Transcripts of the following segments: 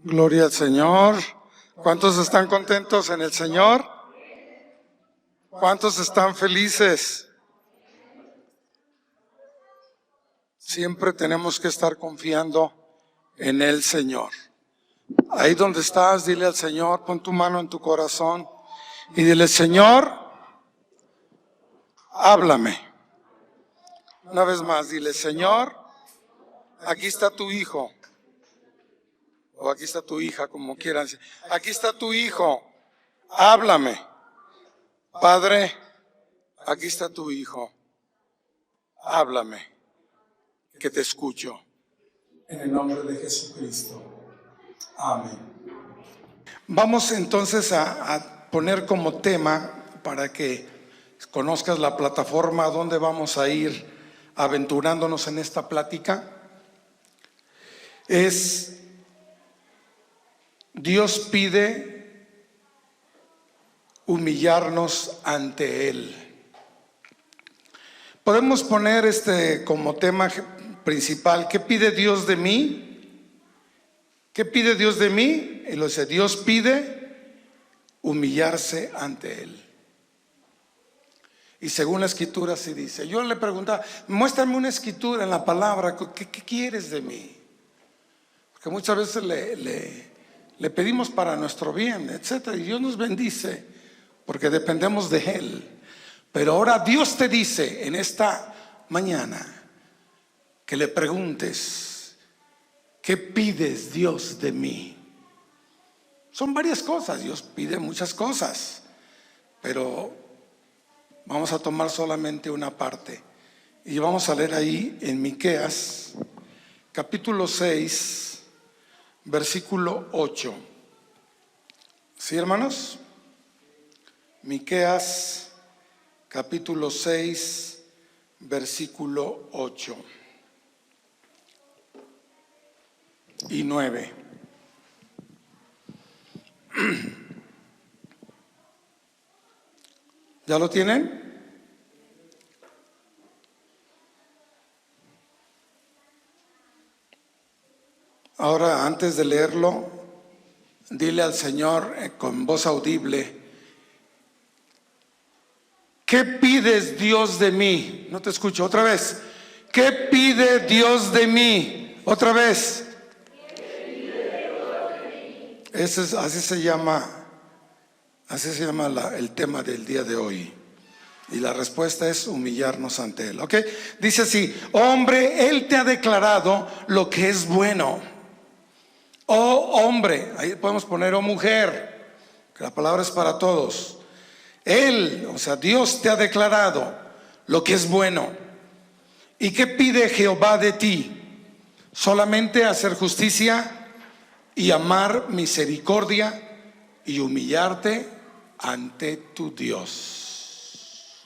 Gloria al Señor. ¿Cuántos están contentos en el Señor? ¿Cuántos están felices? Siempre tenemos que estar confiando en el Señor. Ahí donde estás, dile al Señor, pon tu mano en tu corazón y dile: Señor, háblame. Una vez más, dile: Señor, aquí está tu hijo. O aquí está tu hija, como quieran. Aquí está tu hijo, háblame. Padre, aquí está tu hijo, háblame, que te escucho. En el nombre de Jesucristo. Amén. Vamos entonces a poner como tema, para que conozcas la plataforma donde vamos a ir aventurándonos en esta plática, es: Dios pide humillarnos ante Él. Podemos poner como tema principal: ¿qué pide Dios de mí? ¿Qué pide Dios de mí? Y lo dice: Dios pide humillarse ante Él. Y según la escritura así dice. Yo le preguntaba: muéstrame una escritura en la palabra, ¿qué quieres de mí? Porque muchas veces le pedimos para nuestro bien, etcétera, y Dios nos bendice porque dependemos de Él. Pero ahora Dios te dice en esta mañana que le preguntes: ¿qué pides, Dios, de mí? Son varias cosas, Dios pide muchas cosas, pero vamos a tomar solamente una parte y vamos a leer ahí en Miqueas capítulo 6 versículo 8. ¿Sí, hermanos? Miqueas capítulo 6 versículo 8 y 9. ¿Ya lo tienen? Ahora, antes de leerlo, dile al Señor con voz audible: ¿qué pides, Dios, de mí? No te escucho. Otra vez. ¿Qué pide Dios de mí? Otra vez. Así se llama el tema del día de hoy. Y la respuesta es humillarnos ante Él. ¿Ok? Dice así: hombre, Él te ha declarado lo que es bueno. Oh hombre, ahí podemos poner oh mujer, que la palabra es para todos. Él, o sea, Dios te ha declarado lo que es bueno. ¿Y qué pide Jehová de ti? Solamente hacer justicia y amar misericordia y humillarte ante tu Dios.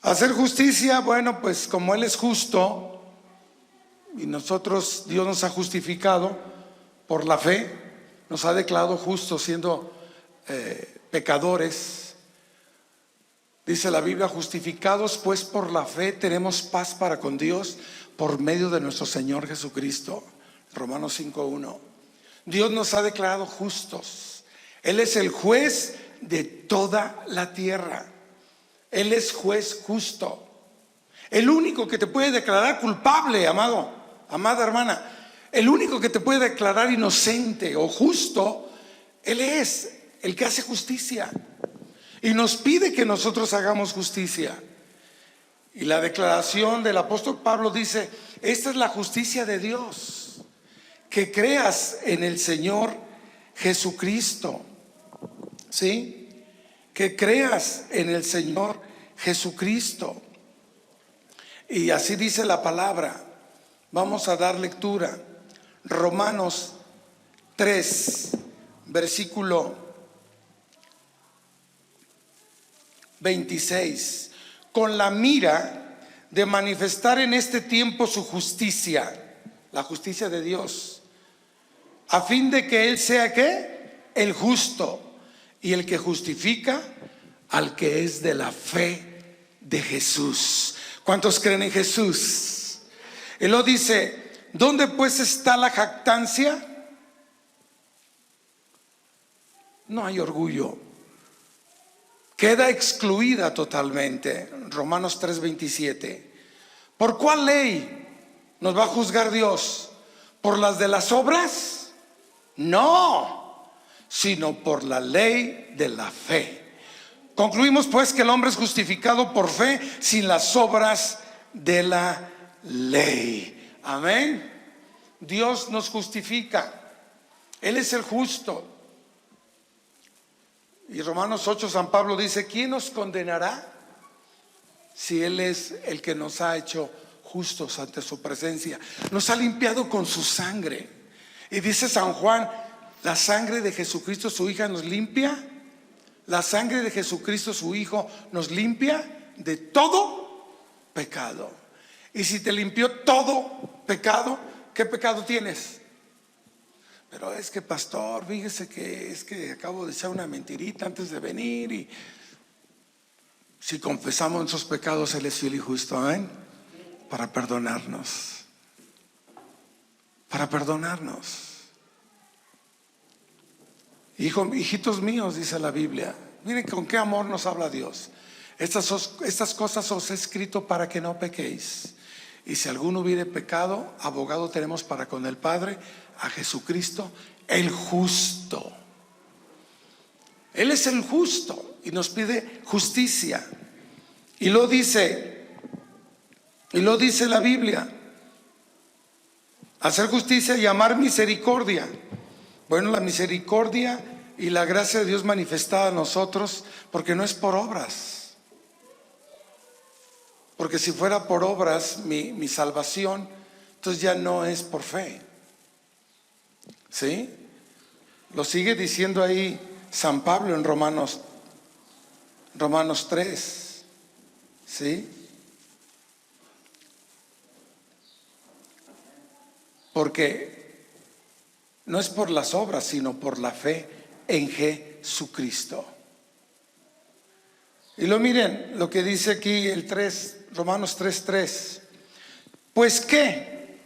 Hacer justicia, bueno, pues como Él es justo y nosotros, Dios nos ha justificado por la fe, nos ha declarado justos siendo pecadores. Dice la Biblia: justificados pues por la fe tenemos paz para con Dios por medio de nuestro Señor Jesucristo. Romanos 5:1. Dios nos ha declarado justos. Él es el juez de toda la tierra. Él es juez justo. El único que te puede declarar culpable, amado, amada hermana, el único que te puede declarar inocente o justo, Él es el que hace justicia. Y nos pide que nosotros hagamos justicia. Y la declaración del apóstol Pablo dice: esta es la justicia de Dios, que creas en el Señor Jesucristo. ¿Sí? Que creas en el Señor Jesucristo. Y así dice la palabra. Vamos a dar lectura. Romanos 3, versículo 26. Con la mira de manifestar en este tiempo su justicia, la justicia de Dios, a fin de que Él sea ¿qué? El justo y el que justifica al que es de la fe de Jesús. ¿Cuántos creen en Jesús? Él lo dice: ¿dónde pues está la jactancia? No hay orgullo. Queda excluida totalmente. Romanos 3:27. ¿Por cuál ley nos va a juzgar Dios? ¿Por las de las obras? No, sino por la ley de la fe. Concluimos pues que el hombre es justificado por fe sin las obras de la ley. Amén. Dios nos justifica. Él es el justo. Y Romanos 8, San Pablo dice: ¿quién nos condenará? Si Él es el que nos ha hecho justos ante su presencia, nos ha limpiado con su sangre. Y dice San Juan: la sangre de Jesucristo su Hijo nos limpia. La sangre de Jesucristo su Hijo nos limpia de todo pecado. Y si te limpió todo pecado, ¿qué pecado tienes? Pero es que, pastor, fíjese que es que acabo de echar una mentirita antes de venir. Y si confesamos nuestros pecados, Él es fiel y justo, amén, para perdonarnos. Para perdonarnos. Hijitos míos, dice la Biblia, miren con qué amor nos habla Dios. Estas cosas os he escrito para que no pequéis. Y si alguno hubiere pecado, abogado tenemos para con el Padre, a Jesucristo el justo. Él es el justo y nos pide justicia. Y lo dice la Biblia: hacer justicia y amar misericordia. Bueno, la misericordia y la gracia de Dios manifestada a nosotros, porque no es por obras. Porque si fuera por obras mi salvación, entonces ya no es por fe. ¿Sí? Lo sigue diciendo ahí San Pablo en Romanos 3. ¿Sí? Porque no es por las obras, sino por la fe en Jesucristo. Y lo miren lo que dice aquí el 3, Romanos 3:3. Pues ¿qué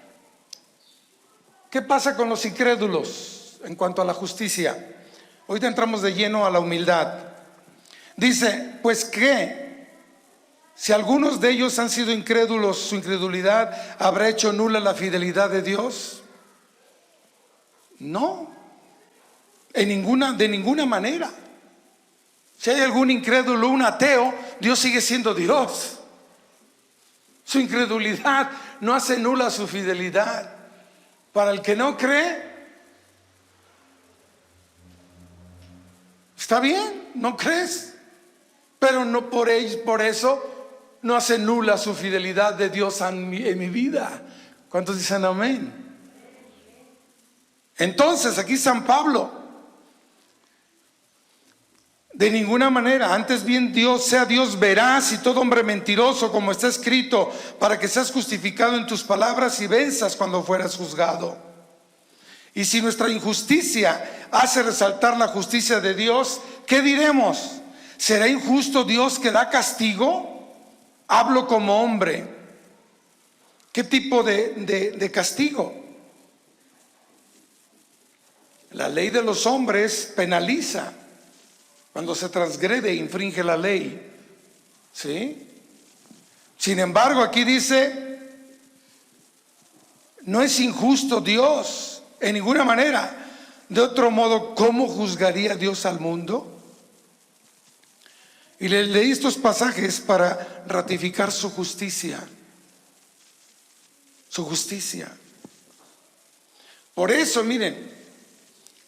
pasa con los incrédulos en cuanto a la justicia? Ahorita entramos de lleno a la humildad. Dice: pues ¿qué? Si algunos de ellos han sido incrédulos, ¿su incredulidad habrá hecho nula la fidelidad de Dios? No, de ninguna manera. Si hay algún incrédulo, un ateo, Dios sigue siendo Dios. Su incredulidad no hace nula su fidelidad. Para el que no cree, está bien, no crees, pero no por eso no hace nula su fidelidad de Dios en mi vida. ¿Cuántos dicen amén? Entonces aquí San Pablo: de ninguna manera, antes bien sea Dios veraz y todo hombre mentiroso, como está escrito, para que seas justificado en tus palabras y venzas cuando fueras juzgado. Y si nuestra injusticia hace resaltar la justicia de Dios, ¿qué diremos? ¿Será injusto Dios que da castigo? Hablo como hombre. ¿Qué tipo de castigo? La ley de los hombres penaliza cuando se transgrede e infringe la ley. ¿Sí? Sin embargo, aquí dice: no es injusto Dios en ninguna manera. De otro modo, ¿cómo juzgaría Dios al mundo? Y les leí estos pasajes para ratificar su justicia. Su justicia. Por eso, miren,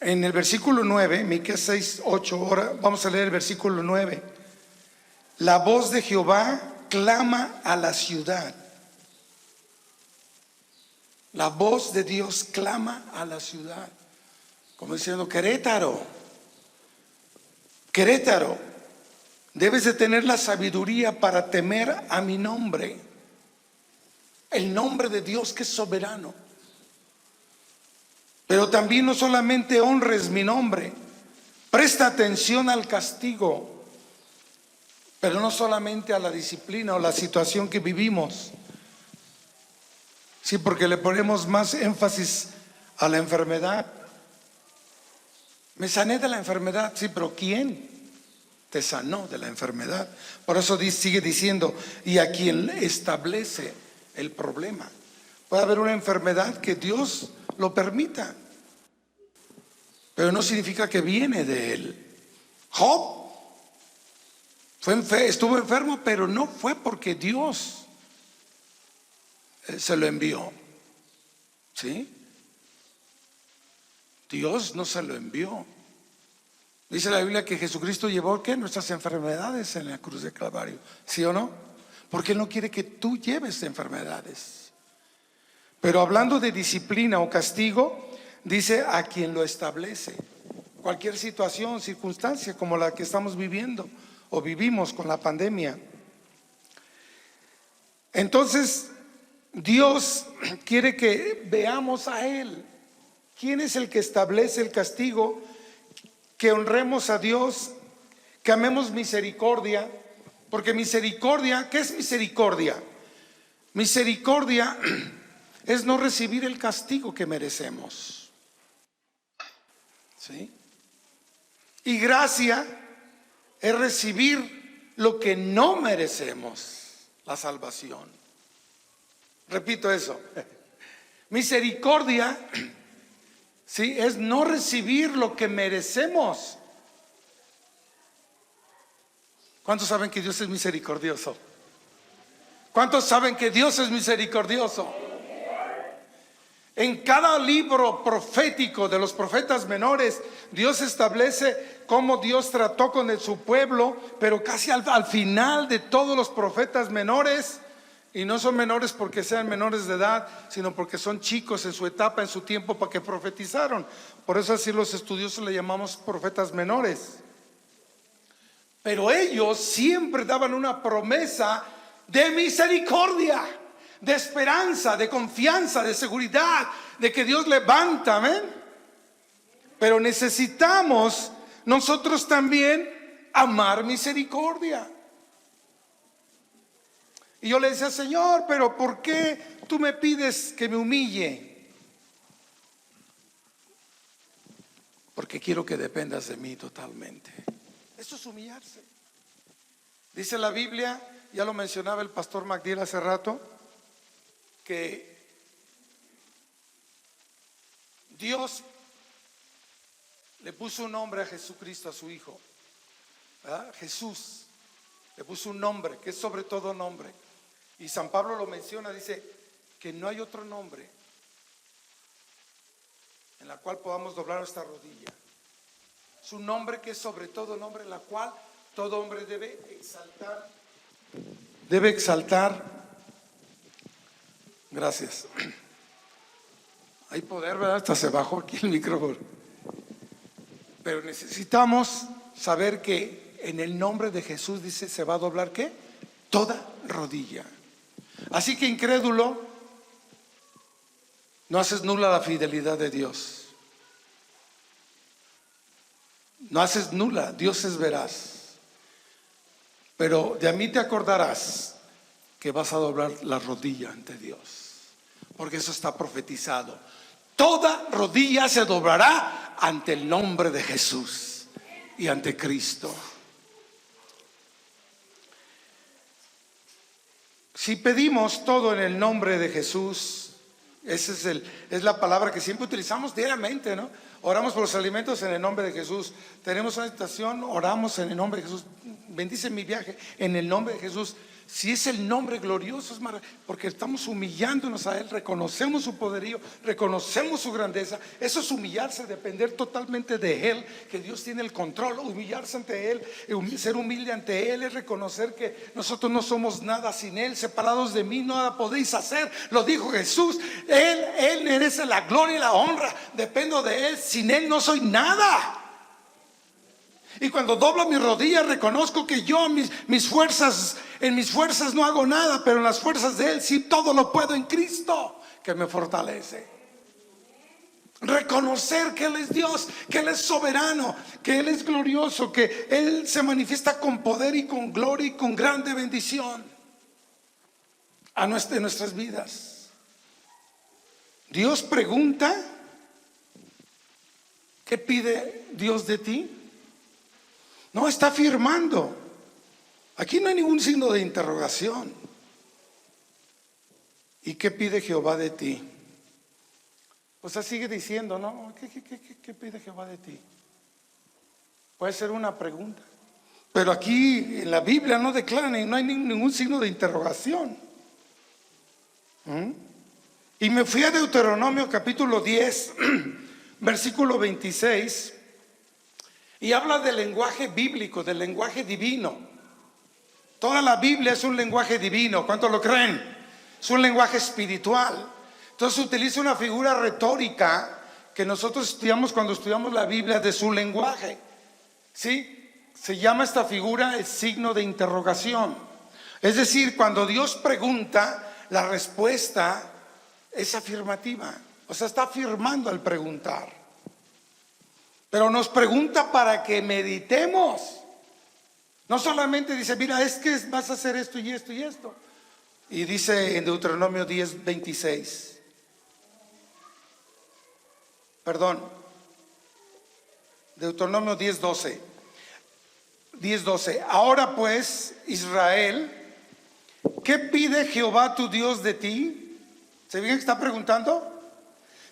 en el versículo 9, Miqueas 6:8, ahora vamos a leer el versículo 9. La voz de Jehová clama a la ciudad. La voz de Dios clama a la ciudad, como diciendo: Querétaro, Querétaro, debes de tener la sabiduría para temer a mi nombre, el nombre de Dios que es soberano. Pero también no solamente honres mi nombre, presta atención al castigo, pero no solamente a la disciplina o la situación que vivimos, Sí, porque le ponemos más énfasis a la enfermedad. Me sané de la enfermedad, sí, pero ¿quién te sanó de la enfermedad? Por eso sigue diciendo, y a quien establece el problema. Puede haber una enfermedad que Dios lo permita, pero no significa que viene de Él. Job estuvo enfermo, pero no fue porque Dios se lo envió. ¿Sí? Dios no se lo envió. Dice la Biblia que Jesucristo llevó ¿qué? Nuestras enfermedades en la cruz de Calvario. ¿Sí o no? Porque Él no quiere que tú lleves enfermedades. Pero hablando de disciplina o castigo, dice a quien lo establece. Cualquier situación, circunstancia como la que estamos viviendo o vivimos con la pandemia. Entonces, Dios quiere que veamos a Él. ¿Quién es el que establece el castigo? Que honremos a Dios, que amemos misericordia, porque misericordia, ¿qué es misericordia? Misericordia es no recibir el castigo que merecemos. ¿Sí? Y gracia es recibir lo que no merecemos, la salvación. Repito eso. Misericordia, sí, es no recibir lo que merecemos. ¿Cuántos saben que Dios es misericordioso? ¿Cuántos saben que Dios es misericordioso? En cada libro profético de los profetas menores, Dios establece cómo Dios trató con su pueblo, pero casi al final de todos los profetas menores, y no son menores porque sean menores de edad, sino porque son chicos en su etapa, en su tiempo para que profetizaron. Por eso así los estudiosos le llamamos profetas menores. Pero ellos siempre daban una promesa de misericordia, de esperanza, de confianza, de seguridad, de que Dios levanta, amén. Pero necesitamos nosotros también amar misericordia. Y yo le decía, Señor, pero ¿por qué tú me pides que me humille? Porque quiero que dependas de mí totalmente. Eso es humillarse. Dice la Biblia, ya lo mencionaba el pastor Magdiel hace rato, que Dios le puso un nombre a Jesucristo, a su Hijo, ¿verdad? Jesús le puso un nombre que es sobre todo nombre. Y San Pablo lo menciona, dice que no hay otro nombre en la cual podamos doblar nuestra rodilla. Es un nombre que es sobre todo nombre, en la cual todo hombre debe exaltar. Debe exaltar. Gracias. Hay poder, ¿verdad? Hasta se bajó aquí el micrófono. Pero necesitamos saber que en el nombre de Jesús, dice, se va a doblar ¿qué? Toda rodilla. Así que incrédulo, no haces nula la fidelidad de Dios. No haces nula, Dios es veraz. Pero de a mí te acordarás que vas a doblar la rodilla ante Dios, porque eso está profetizado. Toda rodilla se doblará ante el nombre de Jesús y ante Cristo. Si pedimos todo en el nombre de Jesús, esa es la palabra que siempre utilizamos diariamente, ¿no? Oramos por los alimentos en el nombre de Jesús. Tenemos una situación, oramos en el nombre de Jesús. Bendice mi viaje en el nombre de Jesús. Si es el nombre glorioso, es maravilloso, porque estamos humillándonos a Él, reconocemos su poderío, reconocemos su grandeza. Eso es humillarse, depender totalmente de Él, que Dios tiene el control. Humillarse ante Él, ser humilde ante Él, es reconocer que nosotros no somos nada sin Él. Separados de mí nada podéis hacer, lo dijo Jesús. Él merece la gloria y la honra. Dependo de Él, sin Él no soy nada. Y cuando doblo mis rodillas, reconozco que yo en mis fuerzas no hago nada, pero en las fuerzas de Él sí todo lo puedo en Cristo que me fortalece. Reconocer que Él es Dios, que Él es soberano, que Él es glorioso, que Él se manifiesta con poder y con gloria y con grande bendición en nuestras vidas. Dios pregunta, ¿qué pide Dios de ti? No, está afirmando. Aquí no hay ningún signo de interrogación. ¿Y qué pide Jehová de ti? O sea, sigue diciendo, ¿no? ¿Qué pide Jehová de ti? Puede ser una pregunta. Pero aquí en la Biblia no declaran, no hay ningún signo de interrogación. Y me fui a Deuteronomio capítulo 10, versículo 26, y habla del lenguaje bíblico, del lenguaje divino. Toda la Biblia es un lenguaje divino, ¿cuántos lo creen? Es un lenguaje espiritual. Entonces utiliza una figura retórica que nosotros estudiamos cuando estudiamos la Biblia de su lenguaje. ¿Sí? Se llama esta figura el signo de interrogación. Es decir, cuando Dios pregunta, la respuesta es afirmativa. O sea, está afirmando al preguntar. Pero nos pregunta para que meditemos. No solamente dice, mira, es que vas a hacer esto y esto y esto. Y dice en Deuteronomio 10, 26. Perdón, Deuteronomio 10, 12. 10, 12. Ahora pues, Israel, ¿qué pide Jehová tu Dios de ti? ¿Se ven que está preguntando?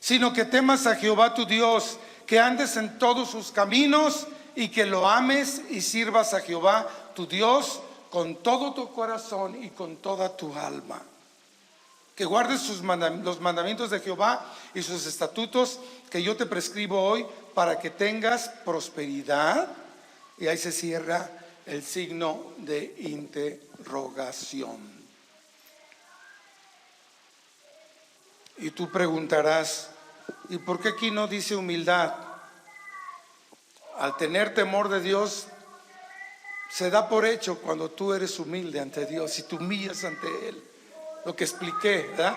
Sino que temas a Jehová tu Dios, que andes en todos sus caminos y que lo ames y sirvas a Jehová tu Dios con todo tu corazón y con toda tu alma. Que guardes los mandamientos de Jehová y sus estatutos que yo te prescribo hoy para que tengas prosperidad. Y ahí se cierra el signo de interrogación. Y tú preguntarás, ¿y por qué aquí no dice humildad? Al tener temor de Dios, se da por hecho cuando tú eres humilde ante Dios y te humillas ante Él. Lo que expliqué, ¿verdad?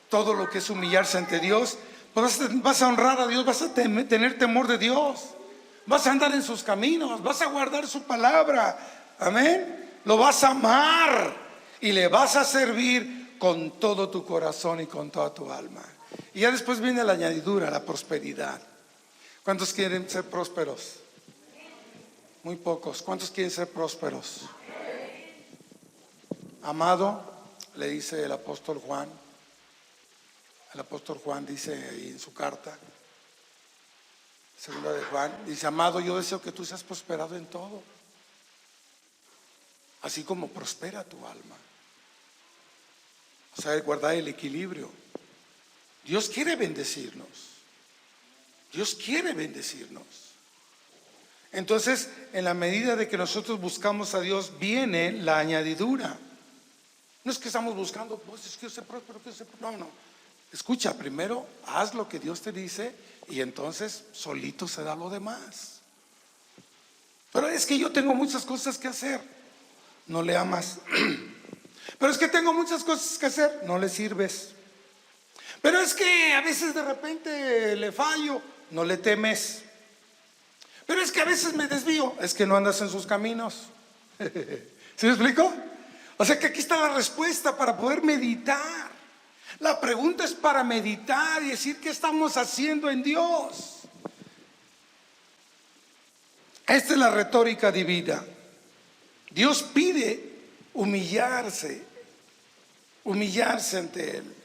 Todo lo que es humillarse ante Dios, pues vas a honrar a Dios, vas a tener temor de Dios, vas a andar en sus caminos, vas a guardar su palabra, amén. Lo vas a amar y le vas a servir con todo tu corazón y con toda tu alma. Y ya después viene la añadidura, la prosperidad. ¿Cuántos quieren ser prósperos? Muy pocos. ¿Cuántos quieren ser prósperos? Amado, le dice el apóstol Juan. El apóstol Juan dice ahí en su carta, segunda de Juan, dice, amado, yo deseo que tú seas prosperado en todo, así como prospera tu alma. O sea, guardar el equilibrio. Dios quiere bendecirnos. Dios quiere bendecirnos. Entonces, en la medida de que nosotros buscamos a Dios, viene la añadidura. No es que estamos buscando, pues es que yo sé próspero, no. Escucha, primero haz lo que Dios te dice y entonces solito se da lo demás. Pero es que yo tengo muchas cosas que hacer. No le amas. Pero es que tengo muchas cosas que hacer. No le sirves. Pero es que a veces de repente le fallo. No le temes. Pero es que a veces me desvío. Es que no andas en sus caminos. ¿Sí me explico? O sea que aquí está la respuesta para poder meditar. La pregunta es para meditar y decir qué estamos haciendo en Dios. Esta es la retórica divina. Dios pide humillarse ante Él.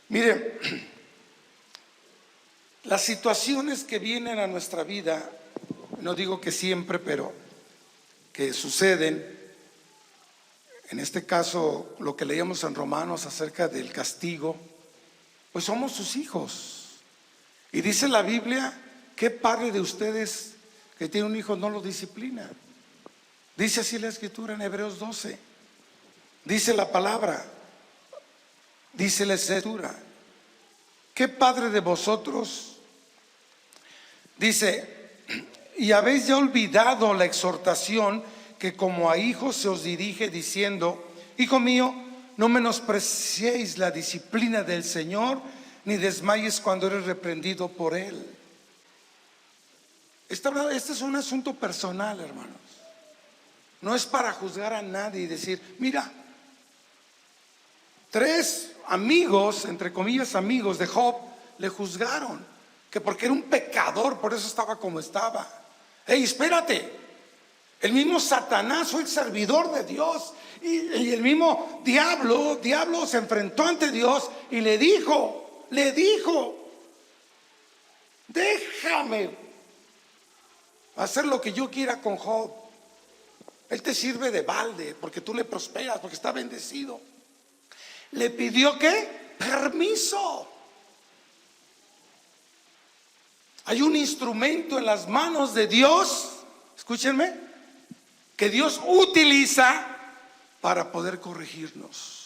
Miren, las situaciones que vienen a nuestra vida, no digo que siempre, pero que suceden. En este caso, lo que leíamos en Romanos acerca del castigo, pues somos sus hijos. Y dice la Biblia, ¿qué padre de ustedes que tiene un hijo no lo disciplina? Dice así la Escritura en Hebreos 12. Dice la palabra, dice la Escritura, ¿qué padre de vosotros? Dice, y habéis ya olvidado la exhortación que como a hijos se os dirige diciendo, hijo mío, no menospreciéis la disciplina del Señor, ni desmayes cuando eres reprendido por Él. Este es un asunto personal, hermanos. No es para juzgar a nadie y decir, mira, 3 amigos, entre comillas amigos de Job, le juzgaron, que porque era un pecador, por eso estaba como estaba. Hey, espérate, el mismo Satanás fue el servidor de Dios, y el mismo diablo se enfrentó ante Dios y le dijo, déjame hacer lo que yo quiera con Job. Él te sirve de balde porque tú le prosperas, porque está bendecido. Le pidió ¿qué? Permiso. Hay un instrumento en las manos de Dios, escúchenme, que Dios utiliza para poder corregirnos.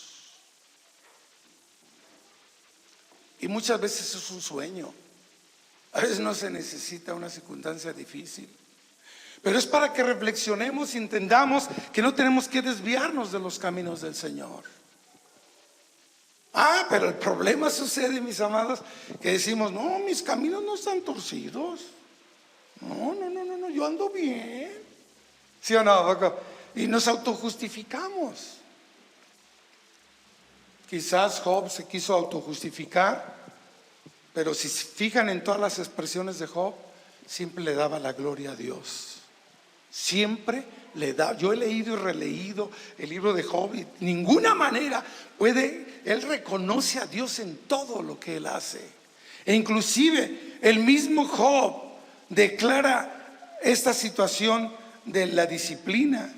Y muchas veces es un sueño. A veces no se necesita una circunstancia difícil, pero es para que reflexionemos y entendamos que no tenemos que desviarnos de los caminos del Señor. Pero el problema sucede, mis amados, que decimos, no, mis caminos no están torcidos. No, yo ando bien. ¿Sí o no? Y nos autojustificamos. Quizás Job se quiso autojustificar, pero si se fijan en todas las expresiones de Job, siempre le daba la gloria a Dios. Siempre le da. Yo he leído y releído el libro de Job y de ninguna manera él reconoce a Dios en todo lo que él hace. E inclusive el mismo Job declara esta situación de la disciplina.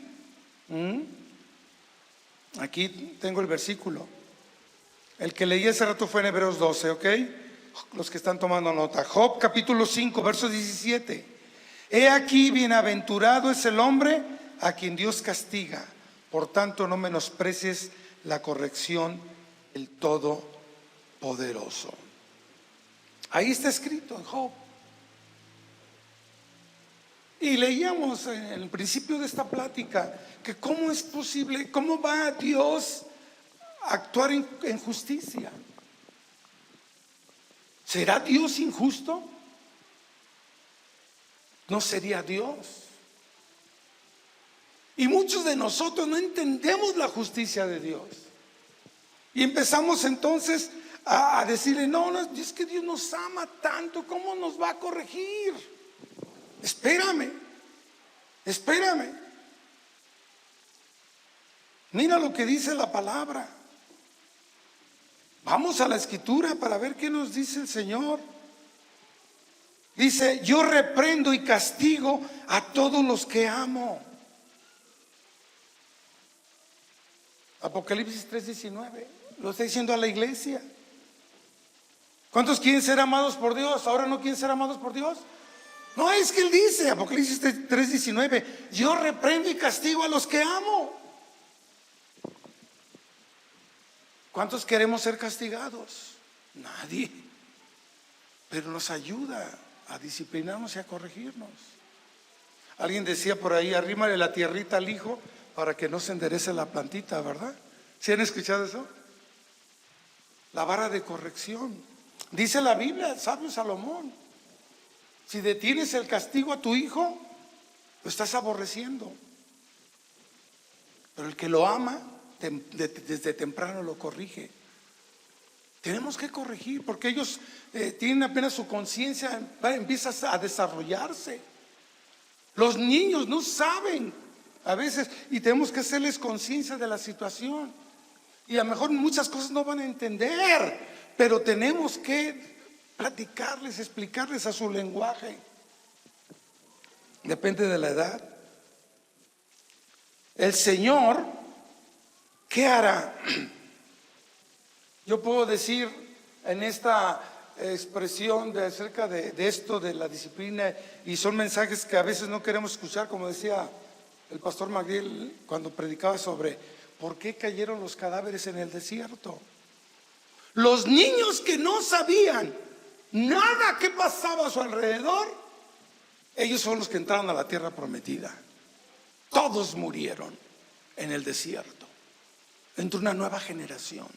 Aquí tengo el versículo. El que leí hace rato fue en Hebreos 12, ¿ok? Los que están tomando nota. Job capítulo 5, verso 17. He aquí, bienaventurado es el hombre a quien Dios castiga. Por tanto, no menosprecies la corrección del Todopoderoso. Ahí está escrito en Job. Y leíamos en el principio de esta plática que cómo es posible, cómo va Dios a actuar en justicia. ¿Será Dios injusto? No sería Dios. Y muchos de nosotros no entendemos la justicia de Dios. Y empezamos entonces a decirle, no, es que Dios nos ama tanto, ¿cómo nos va a corregir? Espérame. Mira lo que dice la palabra. Vamos a la escritura para ver qué nos dice el Señor. Dice, yo reprendo y castigo a todos los que amo. Apocalipsis 3:19, lo está diciendo a la iglesia. ¿Cuántos quieren ser amados por Dios? ¿Ahora no quieren ser amados por Dios? No, es que él dice, Apocalipsis 3:19, yo reprendo y castigo a los que amo. ¿Cuántos queremos ser castigados? Nadie. Pero nos ayuda a disciplinarnos y a corregirnos. Alguien decía por ahí, arrímale la tierrita al hijo para que no se enderece la plantita, ¿verdad? ¿Sí han escuchado eso? La vara de corrección. Dice la Biblia, el sabio Salomón, si detienes el castigo a tu hijo, lo estás aborreciendo. Pero el que lo ama, desde temprano lo corrige. Tenemos que corregir porque ellos tienen apenas su conciencia, empieza a desarrollarse. Los niños no saben a veces y tenemos que hacerles conciencia de la situación. Y a lo mejor muchas cosas no van a entender, pero tenemos que platicarles, explicarles a su lenguaje. Depende de la edad. El Señor, ¿qué hará? Yo puedo decir en esta expresión acerca de esto, de la disciplina, y son mensajes que a veces no queremos escuchar, como decía el pastor Magdiel cuando predicaba sobre por qué cayeron los cadáveres en el desierto. Los niños que no sabían nada que pasaba a su alrededor, ellos son los que entraron a la tierra prometida. Todos murieron en el desierto. Entró una nueva generación.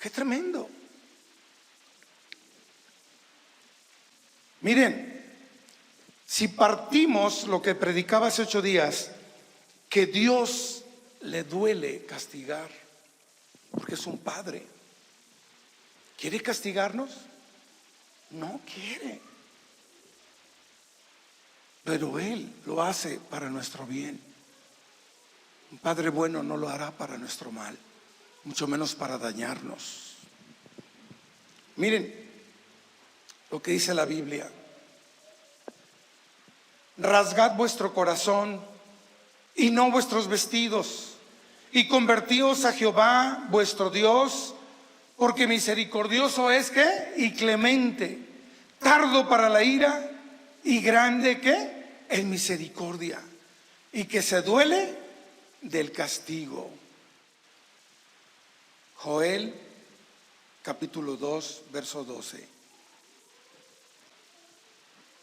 ¡Qué tremendo! Miren, si partimos lo que predicaba hace 8 días, que Dios le duele castigar, porque es un padre. ¿Quiere castigarnos? No quiere. Pero Él lo hace para nuestro bien. Un padre bueno no lo hará para nuestro mal, mucho menos para dañarnos. Miren lo que dice la Biblia: rasgad vuestro corazón y no vuestros vestidos, y convertíos a Jehová vuestro Dios, porque misericordioso es, ¿qué? Y clemente, tardo para la ira y grande, ¿qué? En misericordia, y que se duele del castigo. Joel capítulo 2 verso 12.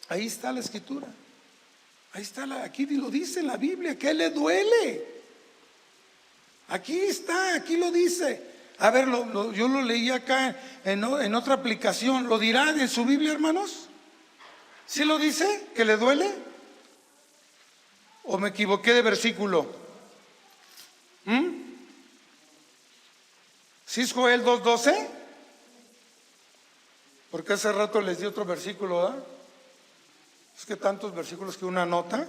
Ahí está la escritura. Ahí está, aquí lo dice en la Biblia, que le duele. Aquí está, aquí lo dice. A ver, yo lo leí acá en otra aplicación. ¿Lo dirá en su Biblia, hermanos? ¿Sí lo dice? ¿Que le duele? ¿O me equivoqué de versículo? ¿Sí es Joel 2:12? Porque hace rato les di otro versículo, ¿verdad? Es que tantos versículos que una nota.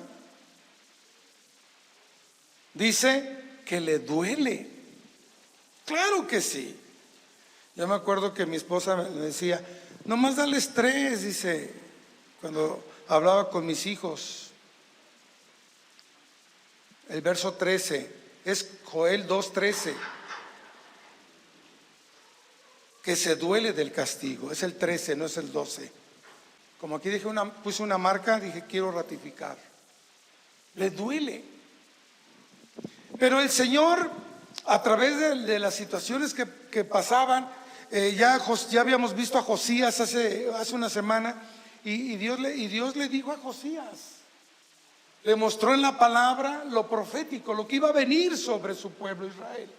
Dice que le duele. Claro que sí. Yo me acuerdo que mi esposa me decía, nomás dales 3, dice, cuando hablaba con mis hijos. El verso 13 es Joel 2:13, que se duele del castigo. Es el 13, no es el 12. Como aquí puse una marca, dije quiero ratificar. Le duele. Pero el Señor, a través de las situaciones que pasaban, ya habíamos visto a Josías hace una semana, y Dios le dijo a Josías, le mostró en la palabra lo profético, lo que iba a venir sobre su pueblo Israel.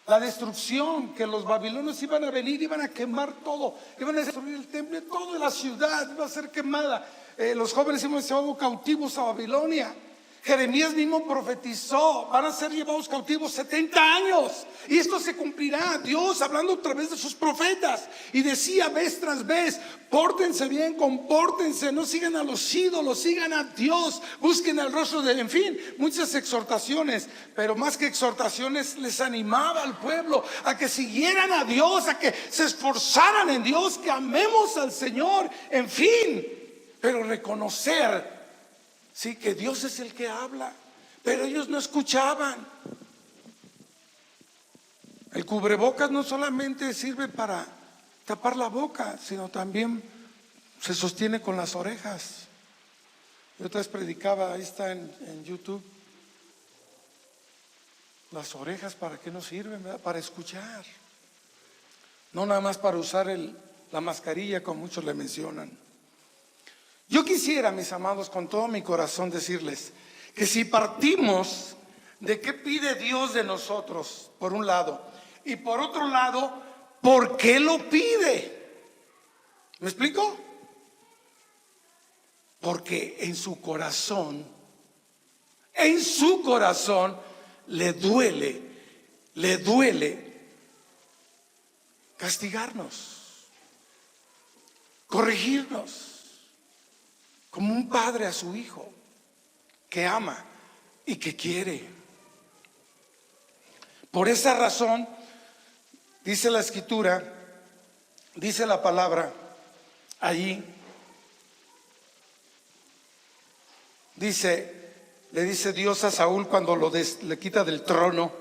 La destrucción, que los babilonios iban a venir, iban a quemar todo, iban a destruir el templo, toda la ciudad iba a ser quemada. Los jóvenes iban a ser llevados cautivos a Babilonia. Jeremías mismo profetizó, van a ser llevados cautivos 70 años. Y esto se cumplirá, Dios hablando a través de sus profetas. Y decía vez tras vez, pórtense bien, compórtense, no sigan a los ídolos, sigan a Dios, busquen el rostro de, en fin, muchas exhortaciones. Pero más que exhortaciones, les animaba al pueblo a que siguieran a Dios, a que se esforzaran en Dios, que amemos al Señor, en fin. Pero reconocer, sí, que Dios es el que habla, pero ellos no escuchaban. El cubrebocas no solamente sirve para tapar la boca, sino también se sostiene con las orejas. Yo otra vez predicaba, ahí está en YouTube. Las orejas, ¿para qué nos sirven? ¿Verdad? Para escuchar. No nada más para usar la mascarilla, como muchos le mencionan. Yo quisiera, mis amados, con todo mi corazón decirles que si partimos de qué pide Dios de nosotros, por un lado, y por otro lado, ¿por qué lo pide? ¿Me explico? Porque en su corazón le duele castigarnos, corregirnos, como un padre a su hijo, que ama y que quiere. Por esa razón, dice la escritura, dice la palabra allí, le dice Dios a Saúl cuando le quita del trono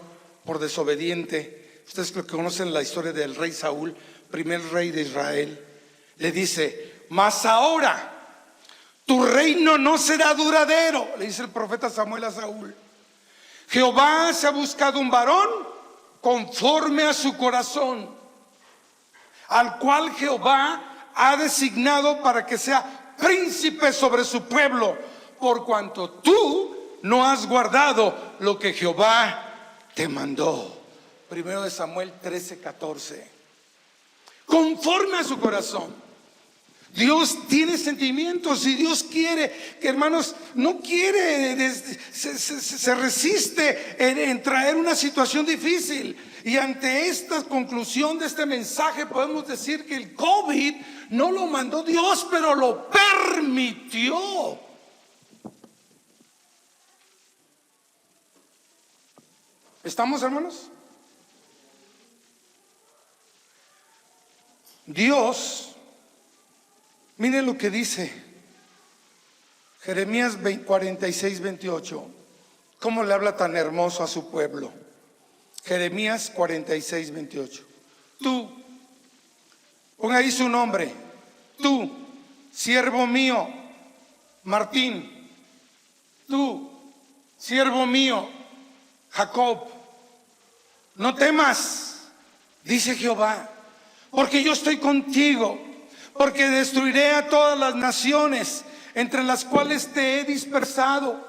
por desobediente. Ustedes que conocen la historia del rey Saúl, primer rey de Israel. Le dice, mas ahora tu reino no será duradero, le dice el profeta Samuel a Saúl. Jehová se ha buscado un varón conforme a su corazón, al cual Jehová ha designado para que sea príncipe sobre su pueblo, por cuanto tú no has guardado lo que Jehová te mandó. Primero de Samuel 13:14. Conforme a su corazón. Dios tiene sentimientos y Dios quiere que, hermanos, no quiere, se resiste en traer una situación difícil. Y ante esta conclusión de este mensaje podemos decir que el COVID no lo mandó Dios, pero lo permitió. ¿Estamos, hermanos? Dios, miren lo que dice Jeremías 46, 28. ¿Cómo le habla tan hermoso a su pueblo? Jeremías 46, 28. Tú, ponga ahí su nombre. Tú, siervo mío, Martín. Tú, siervo mío, Jacob. No temas, dice Jehová, porque yo estoy contigo, porque destruiré a todas las naciones entre las cuales te he dispersado.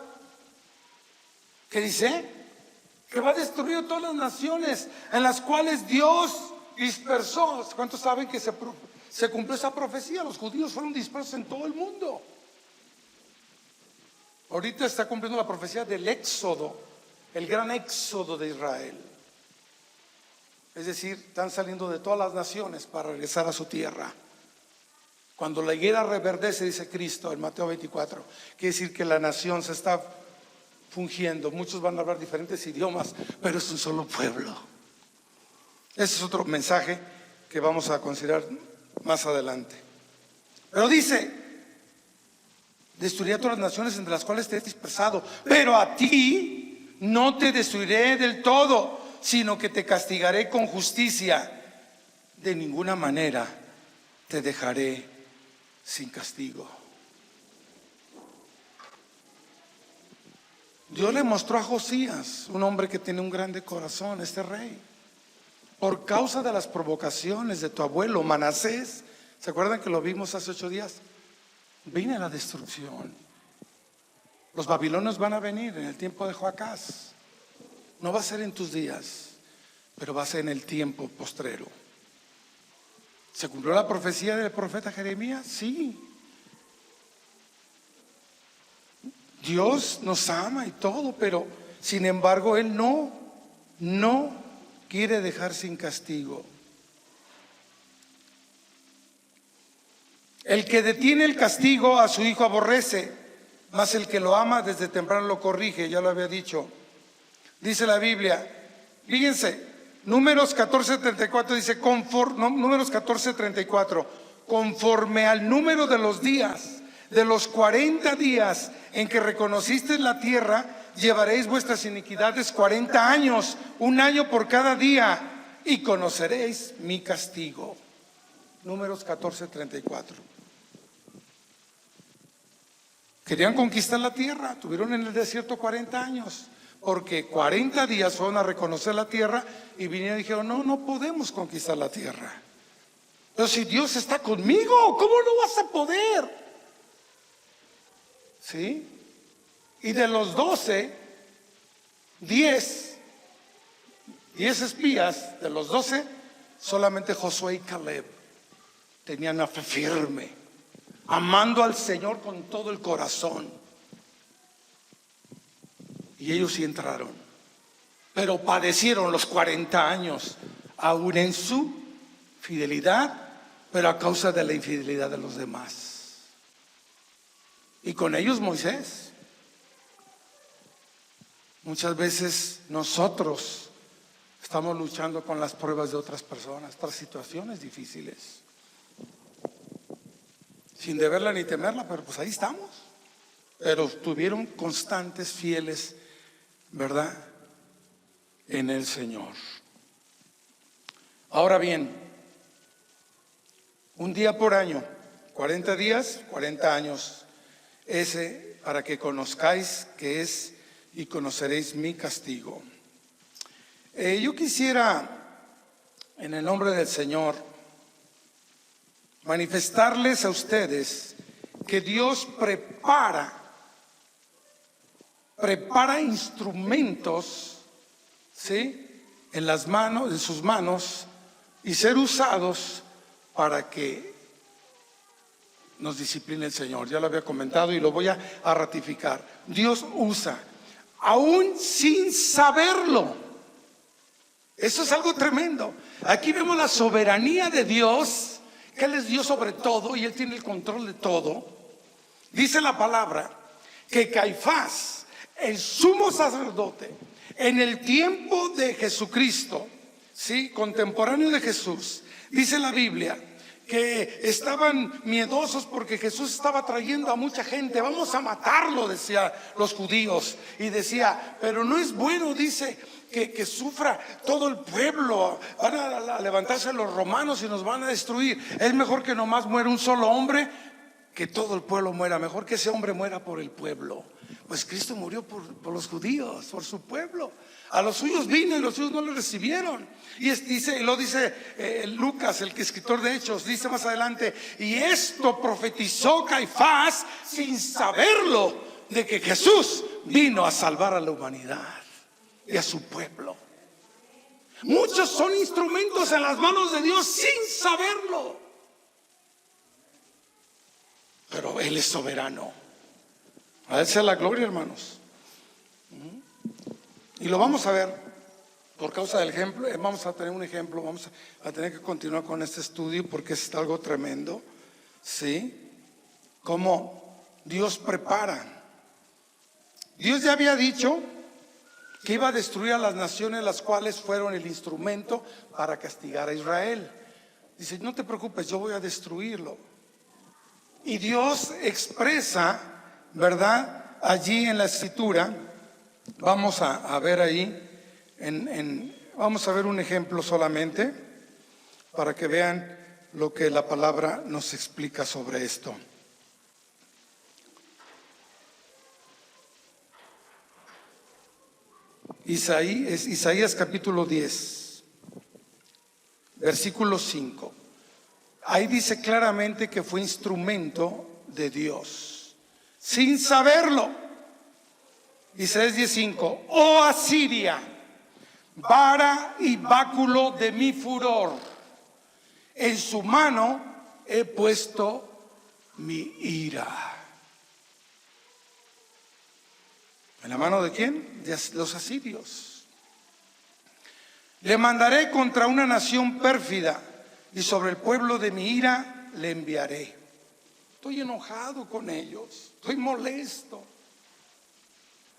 ¿Qué dice? Que va a destruir a todas las naciones en las cuales Dios dispersó. ¿Cuántos saben que se cumplió esa profecía? Los judíos fueron dispersos en todo el mundo. Ahorita está cumpliendo la profecía del éxodo, el gran éxodo de Israel. Es decir, están saliendo de todas las naciones para regresar a su tierra. Cuando la higuera reverdece, dice Cristo en Mateo 24, quiere decir que la nación se está fungiendo. Muchos van a hablar diferentes idiomas, pero es un solo pueblo. Ese es otro mensaje que vamos a considerar más adelante. Pero dice: destruiré a todas las naciones entre las cuales te he dispersado, pero a ti no te destruiré del todo, sino que te castigaré con justicia. De ninguna manera te dejaré sin castigo. Dios le mostró a Josías, un hombre que tiene un grande corazón, este rey, por causa de las provocaciones de tu abuelo Manasés. ¿Se acuerdan que lo vimos hace 8 días? Viene la destrucción. Los babilonios van a venir en el tiempo de Joacás. No va a ser en tus días, pero va a ser en el tiempo postrero. ¿Se cumplió la profecía del profeta Jeremías? Sí. Dios nos ama y todo, pero sin embargo Él no quiere dejar sin castigo. El que detiene el castigo a su hijo aborrece, mas el que lo ama desde temprano lo corrige. Ya lo había dicho. Dice la Biblia, fíjense, Números 14:34 dice, Números 14:34, conforme al número de los días, de los 40 días en que reconocisteis la tierra, llevaréis vuestras iniquidades 40 años, un año por cada día, y conoceréis mi castigo. Números 14:34. Querían conquistar la tierra, tuvieron en el desierto 40 años, porque 40 días fueron a reconocer la tierra y vinieron y dijeron, no podemos conquistar la tierra. Pero si Dios está conmigo, ¿cómo no vas a poder? ¿Sí? Y de los 12, 10 espías, de los 12, solamente Josué y Caleb tenían una fe firme, amando al Señor con todo el corazón. Y ellos sí entraron, pero padecieron los 40 años, aún en su fidelidad, pero a causa de la infidelidad de los demás. Y con ellos Moisés. Muchas veces nosotros estamos luchando con las pruebas de otras personas, otras situaciones difíciles, sin deberla ni temerla, pero pues ahí estamos. Pero estuvieron constantes, fieles, ¿verdad?, en el Señor. Ahora bien, un día por año, 40 días, 40 años, ese para que conozcáis que es y conoceréis mi castigo. Yo quisiera, en el nombre del Señor, manifestarles a ustedes que Dios prepara instrumentos, ¿sí?, en las manos, en sus manos, y ser usados para que nos disciplina el Señor. Ya lo había comentado y lo voy a ratificar. Dios usa, aún sin saberlo. Eso es algo tremendo. Aquí vemos la soberanía de Dios, que Él es Dios sobre todo y Él tiene el control de todo. Dice la palabra que Caifás, el sumo sacerdote, en el tiempo de Jesucristo, ¿sí?, contemporáneo de Jesús, dice la Biblia que estaban miedosos porque Jesús estaba trayendo a mucha gente. Vamos a matarlo, decía los judíos. Y decía, pero no es bueno, dice, que sufra todo el pueblo. Van a levantarse los romanos y nos van a destruir. Es mejor que nomás muera un solo hombre, que todo el pueblo muera. Mejor que ese hombre muera por el pueblo. Pues Cristo murió por los judíos, por su pueblo. A los suyos vino y los suyos no le recibieron. Y lo dice Lucas, el escritor de Hechos, dice más adelante, y esto profetizó Caifás sin saberlo, de que Jesús vino a salvar a la humanidad y a su pueblo. Muchos son instrumentos en las manos de Dios sin saberlo, pero Él es soberano. A Él sea la gloria, hermanos. Y lo vamos a ver por causa del ejemplo. Vamos a tener un ejemplo. Vamos a tener que continuar con este estudio porque es algo tremendo. ¿Sí? Cómo Dios prepara. Dios ya había dicho que iba a destruir a las naciones, las cuales fueron el instrumento para castigar a Israel. Dice, no te preocupes, yo voy a destruirlo. Y Dios expresa, ¿verdad?, allí en la escritura. Vamos a ver ahí, vamos a ver un ejemplo solamente para que vean lo que la palabra nos explica sobre esto. Isaías capítulo 10, versículo 5. Ahí dice claramente que fue instrumento de Dios, sin saberlo. Isaías 10:5, oh Asiria, vara y báculo de mi furor, en su mano he puesto mi ira. ¿En la mano de quién? De los asirios. Le mandaré contra una nación pérfida, y sobre el pueblo de mi ira le enviaré. Estoy enojado con ellos, estoy molesto,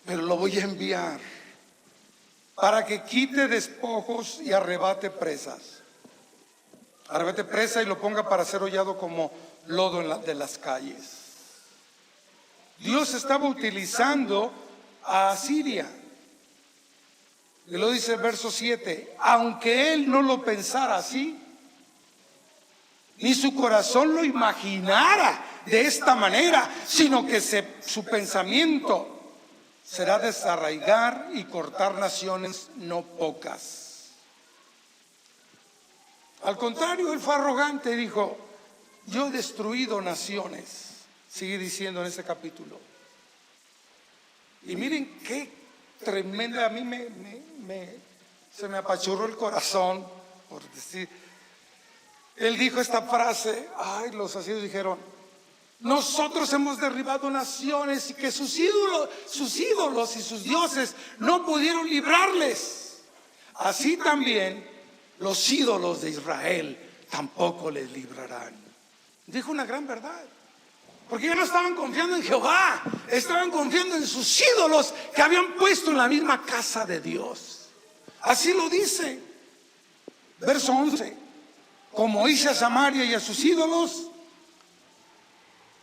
pero lo voy a enviar para que quite despojos y arrebate presas. Arrebate presa y lo ponga para ser hollado como lodo de las calles. Dios estaba utilizando a Asiria. Y lo dice el verso 7. Aunque él no lo pensara así, ni su corazón lo imaginara de esta manera, sino que su pensamiento será desarraigar y cortar naciones no pocas. Al contrario, él fue arrogante y dijo, yo he destruido naciones. Sigue diciendo en ese capítulo. Y miren qué tremenda, a mí se me apachurró el corazón por decir. Él dijo esta frase, los asirios dijeron, nosotros hemos derribado naciones y que sus ídolos y sus dioses no pudieron librarles. Así también los ídolos de Israel tampoco les librarán. Dijo una gran verdad. Porque ya no estaban confiando en Jehová, estaban confiando en sus ídolos que habían puesto en la misma casa de Dios. Así lo dice, verso 11. Como hice a Samaria y a sus ídolos,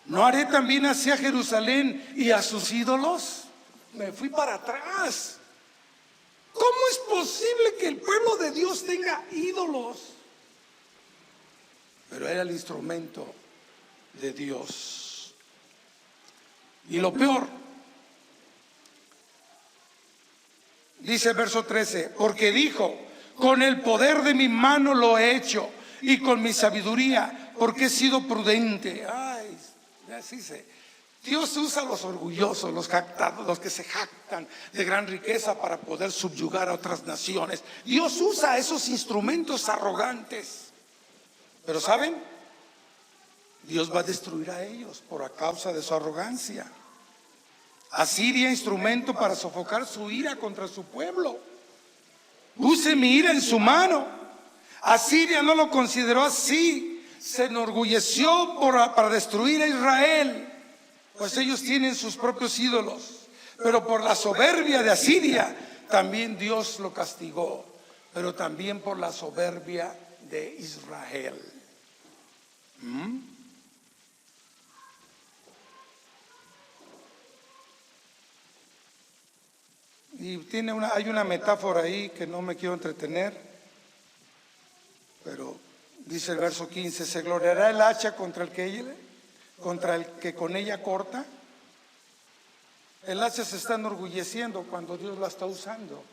¿no haré también así a Jerusalén y a sus ídolos? Me fui para atrás. ¿Cómo es posible que el pueblo de Dios tenga ídolos? Pero era el instrumento de Dios. Y lo peor, dice el verso 13, porque dijo, con el poder de mi mano lo he hecho, y con mi sabiduría, porque he sido prudente. Así Dios usa a los orgullosos, los jactados, los que se jactan de gran riqueza para poder subyugar a otras naciones. Dios usa esos instrumentos arrogantes. Pero ¿saben? Dios va a destruir a ellos por a causa de su arrogancia. Asiria, instrumento para sofocar su ira contra su pueblo. Puse mi ira en su mano. Asiria no lo consideró así. Se enorgulleció para destruir a Israel, pues ellos tienen sus propios ídolos. Pero por la soberbia de Asiria también Dios lo castigó, pero también por la soberbia de Israel. Y hay una metáfora ahí que no me quiero entretener, pero dice el verso 15: ¿se gloriará el hacha contra el que con ella corta? El hacha se está enorgulleciendo cuando Dios la está usando.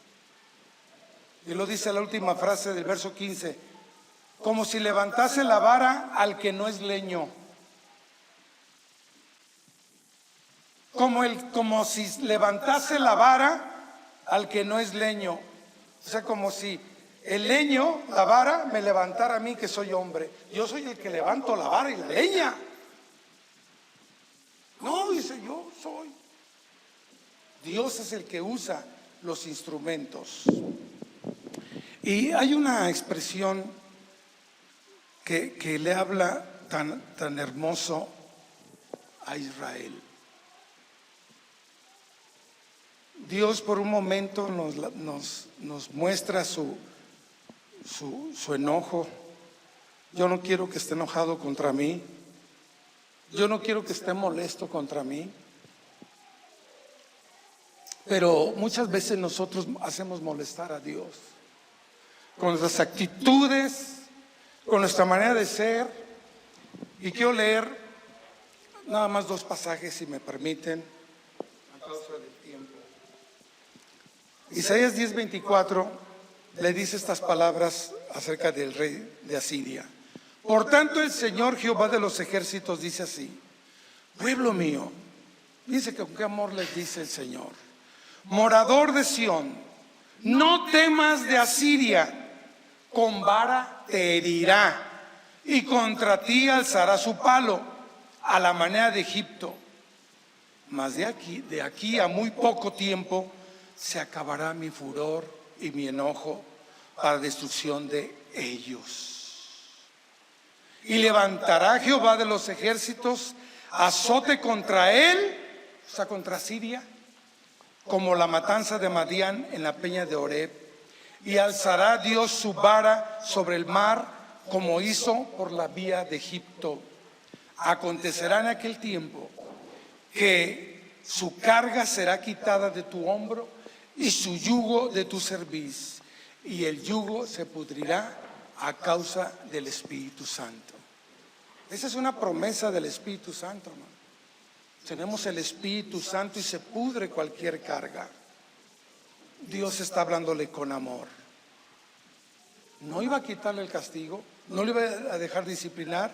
Y lo dice la última frase del verso 15: como si levantase la vara al que no es leño. Como si levantase la vara al que no es leño. O sea, como si el leño, la vara, me levantara a mí, que soy hombre. Yo soy el que levanto la vara y la leña. No, dice, yo soy. Dios es el que usa los instrumentos. Y hay una expresión que le habla tan hermoso a Israel. Dios por un momento nos muestra su enojo. Yo no quiero que esté enojado contra mí. Yo no quiero que esté molesto contra mí. Pero muchas veces nosotros hacemos molestar a Dios con nuestras actitudes, con nuestra manera de ser. Y quiero leer nada más 2 pasajes, si me permiten, a causa del tiempo. Isaías 10:24 le dice estas palabras acerca del rey de Asiria. Por tanto, el Señor Jehová de los ejércitos dice así: pueblo mío, dice que con qué amor les dice el Señor, morador de Sión, no temas de Asiria, con vara te herirá y contra ti alzará su palo, a la manera de Egipto. Mas de aquí a muy poco tiempo se acabará mi furor y mi enojo para destrucción de ellos. Y levantará Jehová de los ejércitos azote contra él, o sea, contra Siria, como la matanza de Madián en la peña de Oreb. Y alzará Dios su vara sobre el mar, como hizo por la vía de Egipto. Acontecerá en aquel tiempo que su carga será quitada de tu hombro y su yugo de tu cerviz, y el yugo se pudrirá a causa del Espíritu Santo. Esa es una promesa del Espíritu Santo, hermano. Tenemos el Espíritu Santo y se pudre cualquier carga. Dios está hablándole con amor. No iba a quitarle el castigo, no le iba a dejar disciplinar,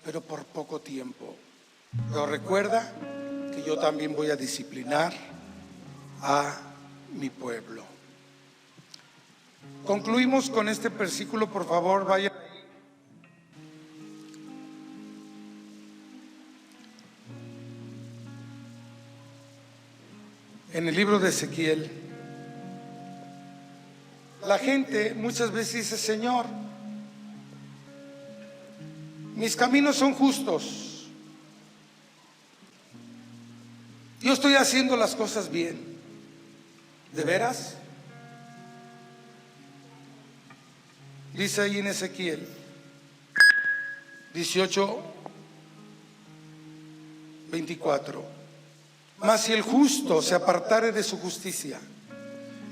pero por poco tiempo. Pero recuerda que yo también voy a disciplinar a mi pueblo. Concluimos con este versículo, por favor, vaya. En el libro de Ezequiel, la gente muchas veces dice: Señor, mis caminos son justos, yo estoy haciendo las cosas bien. ¿De veras? Dice ahí en Ezequiel 18:24: mas si el justo se apartare de su justicia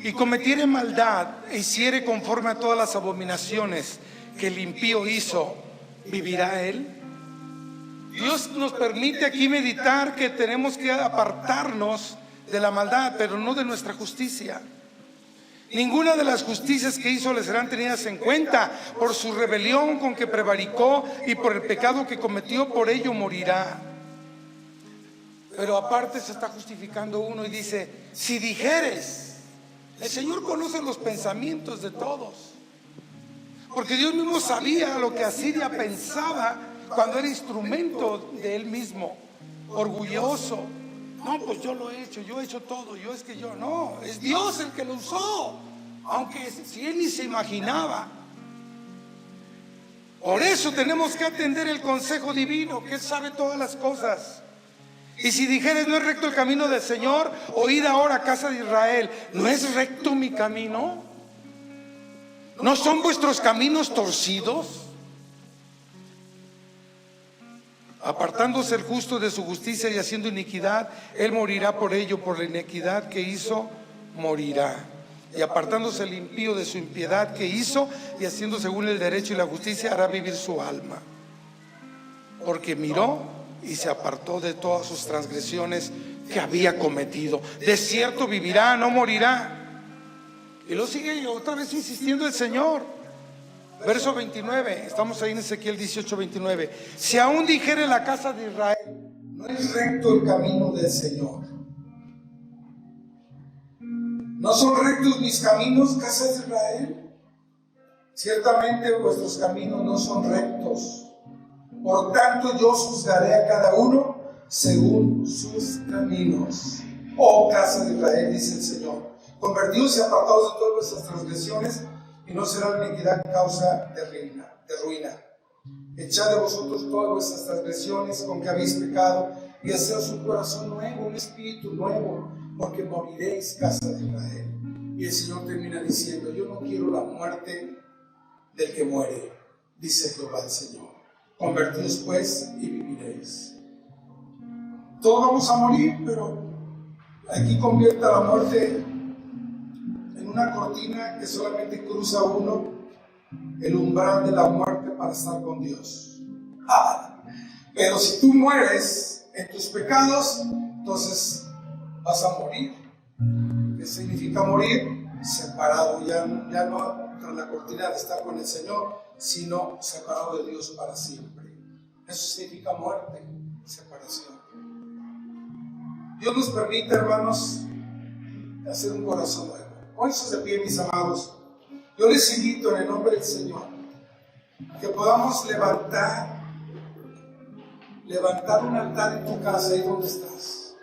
y cometiere maldad e hiciere conforme a todas las abominaciones que el impío hizo, ¿vivirá él? Dios nos permite aquí meditar que tenemos que apartarnos de la maldad, pero no de nuestra justicia. Ninguna de las justicias que hizo le serán tenidas en cuenta. Por su rebelión con que prevaricó y por el pecado que cometió, por ello morirá. Pero aparte se está justificando uno y dice: si dijeres, el Señor conoce los pensamientos de todos, porque Dios mismo sabía lo que Asiria pensaba cuando era instrumento de él mismo, orgulloso. No, pues yo lo he hecho, yo he hecho todo, yo es que yo no, es Dios el que lo usó, aunque si él ni se imaginaba. Por eso tenemos que atender el consejo divino, que él sabe todas las cosas. Y si dijeres, no es recto el camino del Señor, oíd ahora, casa de Israel, ¿no es recto mi camino? ¿No son vuestros caminos torcidos? Apartándose el justo de su justicia y haciendo iniquidad, él morirá por ello, por la iniquidad que hizo, morirá. Y apartándose el impío de su impiedad que hizo, y haciendo según el derecho y la justicia, hará vivir su alma. Porque miró y se apartó de todas sus transgresiones que había cometido. De cierto vivirá, no morirá. Y lo sigue otra vez insistiendo el Señor. Verso 29, estamos ahí en Ezequiel 18, 29. Si aún dijere la casa de Israel, no es recto el camino del Señor. ¿No son rectos mis caminos, casa de Israel? Ciertamente vuestros caminos no son rectos. Por tanto yo juzgaré a cada uno según sus caminos. Oh casa de Israel, dice el Señor, convertidos y apartados de todas vuestras transgresiones, y no será la iniquidad causa de ruina. Echad de vosotros todas vuestras transgresiones con que habéis pecado, y haceos un corazón nuevo, un espíritu nuevo, porque moriréis, casa de Israel. Y el Señor termina diciendo, yo no quiero la muerte del que muere, dice Jehová el Señor. Convertíos pues y viviréis. Todos vamos a morir, pero aquí convierta la muerte en una cortina que solamente cruza uno el umbral de la muerte para estar con Dios. Pero si tú mueres en tus pecados, entonces vas a morir. ¿Qué significa morir? Separado, ya no tras la cortina de estar con el Señor, sino separado de Dios para siempre. Eso significa muerte, separación. Dios nos permite, hermanos, hacer un corazón nuevo. Pónganse de pie, mis amados. Yo les invito en el nombre del Señor que podamos levantar un altar en tu casa, ahí donde estás,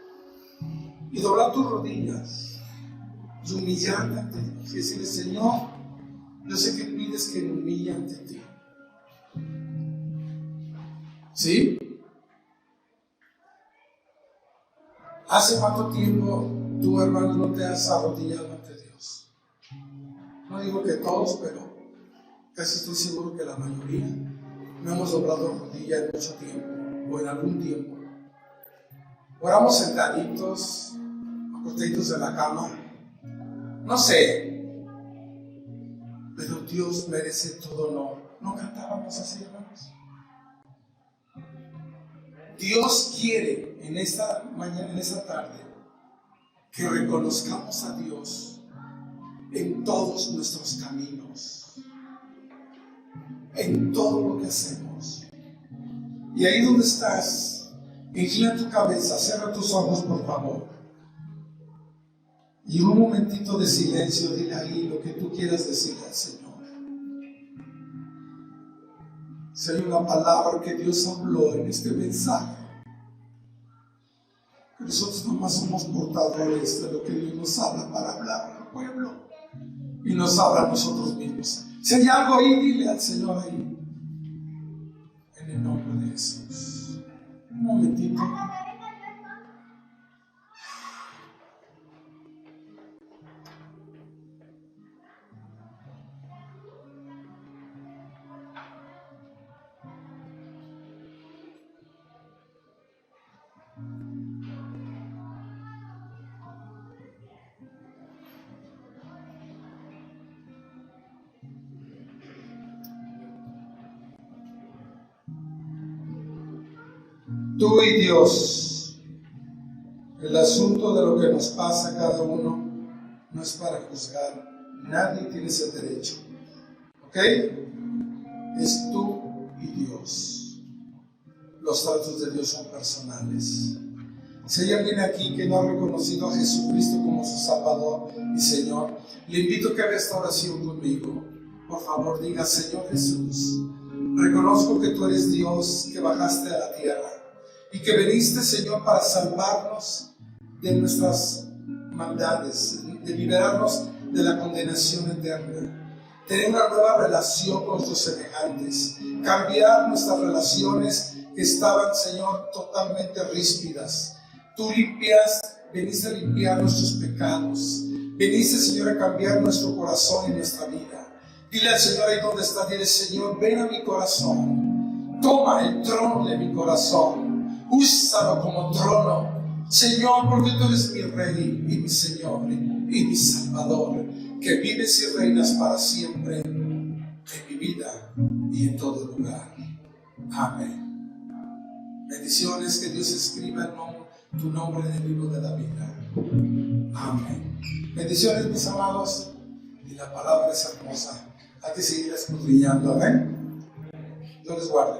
y doblar tus rodillas y humillarte ante Dios y decirle, Señor, yo sé que pides que me humille ante ti. ¿Sí? ¿Hace cuánto tiempo tú, hermano, no te has arrodillado ante Dios? No digo que todos, pero casi estoy seguro que la mayoría no hemos doblado rodilla en mucho tiempo o en algún tiempo. Oramos sentaditos, acostaditos en la cama, no sé, pero Dios merece todo honor. ¿No cantábamos así, hermanos? Dios quiere en esta mañana, en esta tarde, que reconozcamos a Dios en todos nuestros caminos, en todo lo que hacemos. Y ahí donde estás, inclina tu cabeza, cierra tus ojos, por favor. Y un momentito de silencio, dile ahí lo que tú quieras decirle al Señor. Si hay una palabra que Dios habló en este mensaje, que nosotros nomás somos portadores de lo que Dios nos habla para hablar al pueblo y nos habla a nosotros mismos. Si hay algo ahí, dile al Señor ahí, en el nombre de Jesús. Un momentito. Tú y Dios. El asunto de lo que nos pasa a cada uno no es para juzgar. Nadie tiene ese derecho. ¿Ok? Es tú y Dios. Los tratos de Dios son personales. Si hay alguien aquí que no ha reconocido a Jesucristo como su Salvador y Señor, le invito a que haga esta oración conmigo. Por favor, diga, Señor Jesús, Reconozco que tú eres Dios, que bajaste a la tierra y que viniste, Señor, para salvarnos de nuestras maldades, de liberarnos de la condenación eterna, tener una nueva relación con nuestros semejantes, cambiar nuestras relaciones que estaban, Señor, totalmente ríspidas. Tú viniste a limpiar nuestros pecados, viniste, Señor, a cambiar nuestro corazón y nuestra vida. Dile al Señor ahí donde está, dile: Señor, ven a mi corazón, toma el trono de mi corazón, úsalo como trono, Señor, porque tú eres mi Rey y mi Señor y mi Salvador, que vives y reinas para siempre en mi vida y en todo lugar. Amén. Bendiciones, que Dios escriba tu nombre en el libro de la vida. Amén. Bendiciones, mis amados, y la palabra es hermosa. Hay que seguir escudriñando. Amén. Dios les guarde.